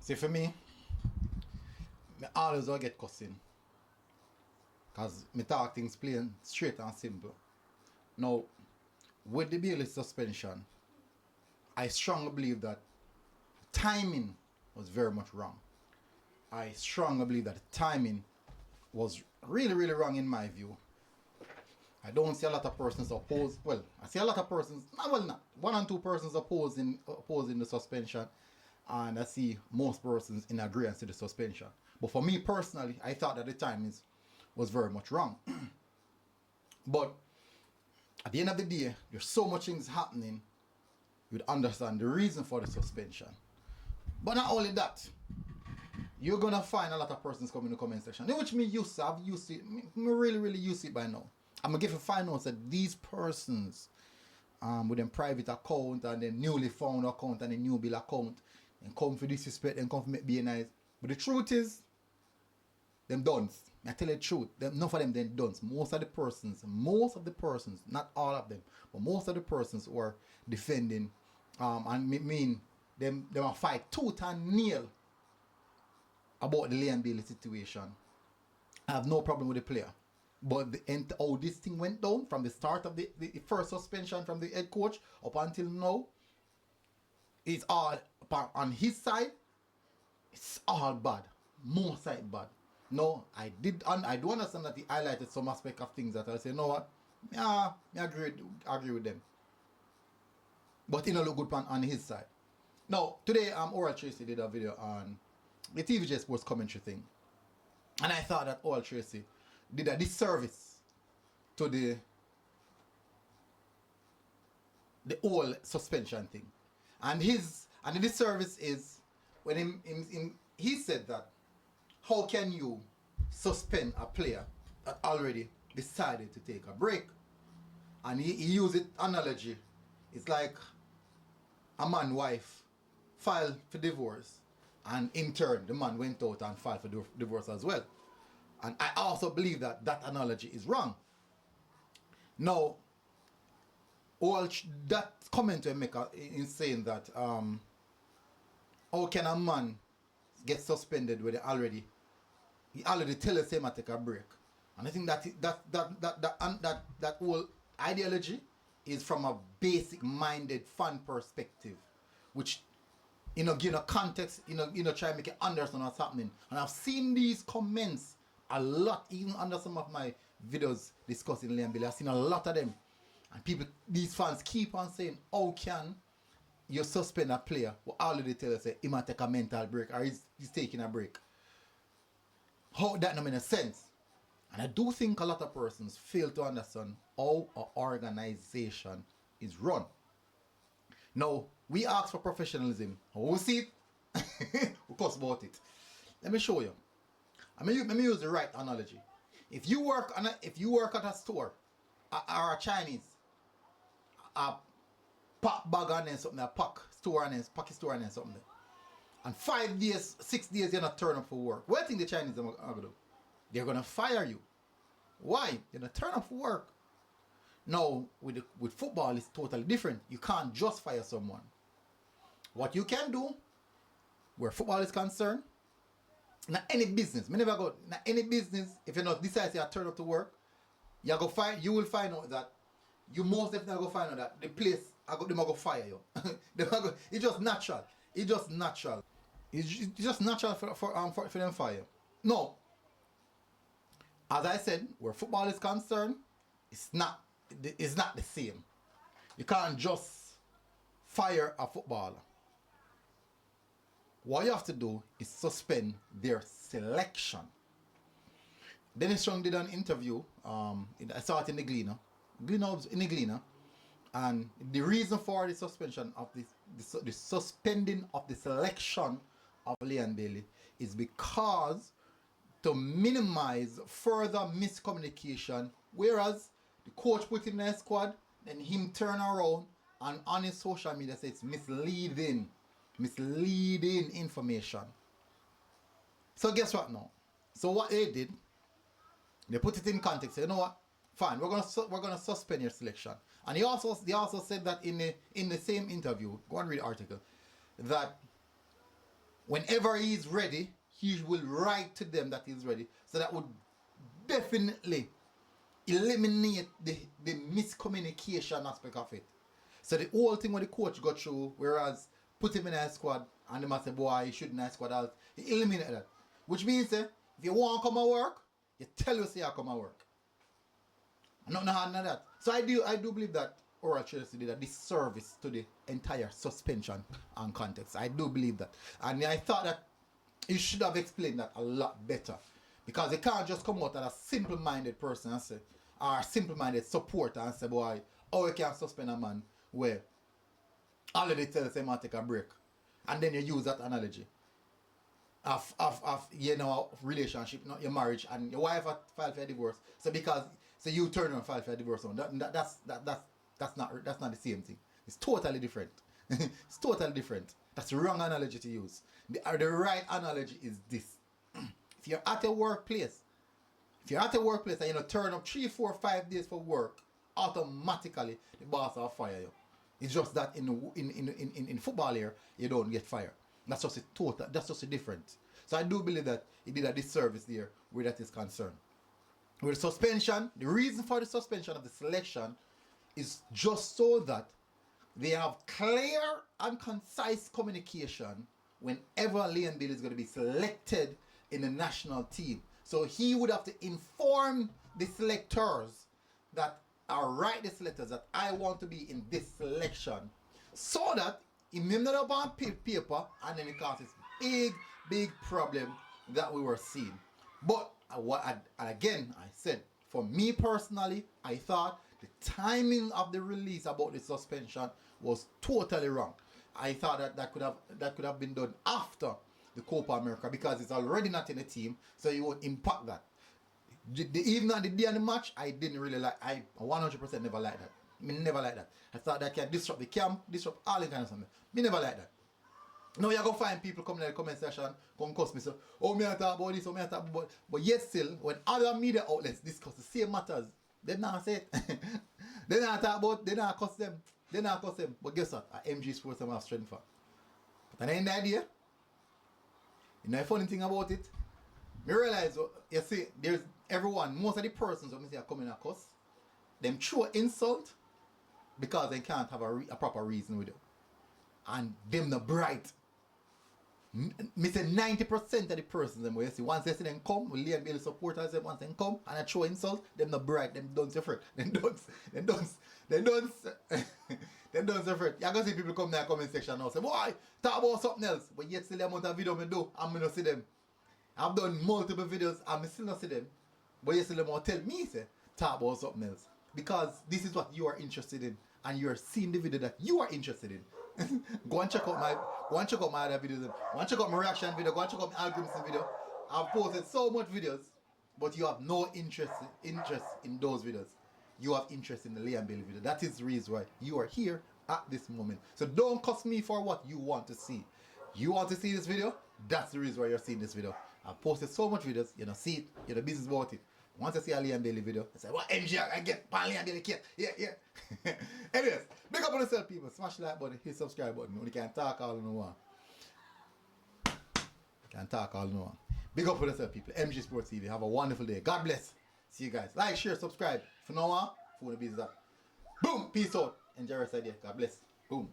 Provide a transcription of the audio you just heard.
See, for me, I always will get cussing. Because me talk things plain, straight and simple. Now, with the Bailey suspension, I strongly believe that timing was very much wrong. I strongly believe that the timing was really, really wrong in my view. I don't see a lot of persons oppose. Well, I see a lot of persons. Well, not one and two persons opposing the suspension, and I see most persons in agreement to the suspension. But for me personally, I thought that the timing was very much wrong. But at the end of the day, there's so much things happening. You'd understand the reason for the suspension. But not only that, you're gonna find a lot of persons coming in the comment section, which me used to. I've used it. Me really used it by now. I'm gonna give you 5 notes that these persons with them private account and then newly found account and then new bill account and come for disrespect and come for make be nice. But the truth is, them dunce. I tell you the truth, enough of them then dunce. Most of the persons, not all of them, but most of the persons who are defending and mean them will fight tooth and nail about the Leon Bailey situation. I have no problem with the player. But how this thing went down from the start of the first suspension from the head coach up until now, it's all on his side. It's all bad. More side bad. No, I do understand that he highlighted some aspect of things that I say, you know what? Yeah, I agree with them. But it don't look good on his side. Now, today Oral Tracey did a video on the TVJ Sports commentary thing. And I thought that Oral Tracey did a disservice to the whole suspension thing. And the disservice is when he said that how can you suspend a player that already decided to take a break? And he used it analogy. It's like a man wife filed for divorce, and in turn the man went out and filed for divorce as well. And I also believe that that analogy is wrong. Now, all that comment we make in saying that how can a man get suspended when he already tell us him to take a break? And I think that whole ideology is from a basic minded fan perspective, which give a context, try to make it understand what's happening. And I've seen these comments a lot, even under some of my videos discussing Leon Bailey. I've seen a lot of them. And these fans keep on saying, how can you suspend a player who already tell us he might take a mental break or he's taking a break? How that don't make sense? And I do think a lot of persons fail to understand how an organization is run. Now, we ask for professionalism. How we see it? We cuss about it. Let me show you. Let me use the right analogy. If you work at a store or a Chinese, a pack bag and then something, a pack store and then something, and 5 days, 6 days you're not turn up for work, what do you think the Chinese are going to do? They're going to fire you. Why? You're not turn up for work. Now, with football, it's totally different. You can't just fire someone. What you can do, where football is concerned, not any business. Me never go. Not any business. If you not decide to turn up to work, you will find out that you most definitely go find out that the place they go fire you. It's just natural. It's just natural. It's just natural for them fire. No. As I said, where football is concerned, it's not the same. You can't just fire a footballer. What you have to do is suspend their selection. Dennis Strong did an interview. I saw it in the Gleaner. And the reason for the suspension of the suspending of the selection of Leon Bailey is because to minimize further miscommunication. Whereas the coach put him in a squad, then him turn around and on his social media say it's misleading information. So guess what now? So what they did, they put it in context. Say, you know what? Fine, we're gonna suspend your selection. And they also said that in the same interview. Go and read the article. That whenever he's ready, he will write to them that he's ready. So that would definitely eliminate the miscommunication aspect of it. So the whole thing when the coach got through, whereas put him in a squad and they must say, boy, you shouldn't have squad out. He eliminated that. Which means, if you want to come and work, you tell us you come and work. Nothing harder than that. So I do believe that Oral Tracey did a disservice to the entire suspension and context. I do believe that. And I thought that you should have explained that a lot better. Because you can't just come out as a simple-minded person and say, or a simple-minded supporter and say, boy, how you can suspend a man where already tells him to take a break. And then you use that analogy of relationship, not your marriage, and your wife filed for a divorce. So you turn around and file for a divorce on. That's not the same thing. It's totally different. It's totally different. That's the wrong analogy to use. The right analogy is this. If you're at a workplace, and you turn up 3, 4, 5 days for work, automatically the boss will fire you. It's just that in football here, you don't get fired. That's just a difference. So I do believe that he did a disservice there where that is concerned. With suspension, the reason for the suspension of the selection is just so that they have clear and concise communication whenever Liam Bill is going to be selected in the national team. So he would have to inform the selectors that write the selectors that I want to be in this selection, so that he may not have on paper and then it causes big problem that we were seeing. But again, I said, for me personally, I thought the timing of the release about the suspension was totally wrong. I thought that could have been done after the Copa America, because it's already not in the team, so it won't impact that. Even on the day of the match, I didn't really like. I 100% never like that. Me never like that. I thought that can disrupt the camp, disrupt all the kind of something. Me never like that. Now you're going to find people coming in the comment section, come cuss me, so, oh, me I talk about this, oh, me I talk about. But yet still, when other media outlets discuss the same matters, they not say it. They not talk about, they not cuss them. But guess what? At MG Sports, I'm have strength for. But I ain't the idea. You know the funny thing about it? Me realize, you see, there's everyone, most of the persons who are coming at us, them throw insult because they can't have a proper reason with it. And them not bright. Me say 90% of the persons them where you see, once they see them come, we Liam Bill supporters them, once they come and I throw insult, them not bright, them don't suffer. Them don't suffer. You're gonna see people come in the comment section now say, boy, talk about something else. But yet still the amount of video I do, I'm gonna see them. I've done multiple videos and I still not see them. But you still want to tell me, say, talk about something else. Because this is what you are interested in. And you are seeing the video that you are interested in. Go and check out my other videos. Go and check out my reaction video. Go and check out my algorithms video. I've posted so much videos, but you have no interest in those videos. You have interest in the Liam Bailey video. That is the reason why you are here at this moment. So don't cuss me for what you want to see. You want to see this video? That's the reason why you're seeing this video. I've posted so much videos, you know, see it, you're the business about it. Once I see a Liam Bailey video, I say, what MG I get? Pan Liam Bailey kid. Yeah. Anyways, big up on yourself, people. Smash the like button, hit subscribe button. You can talk all in one. Big up on yourself, people. MG Sports TV. Have a wonderful day. God bless. See you guys. Like, share, subscribe. For now on, for the business up. Boom. Peace out. Enjoy the rest of the day. God bless. Boom.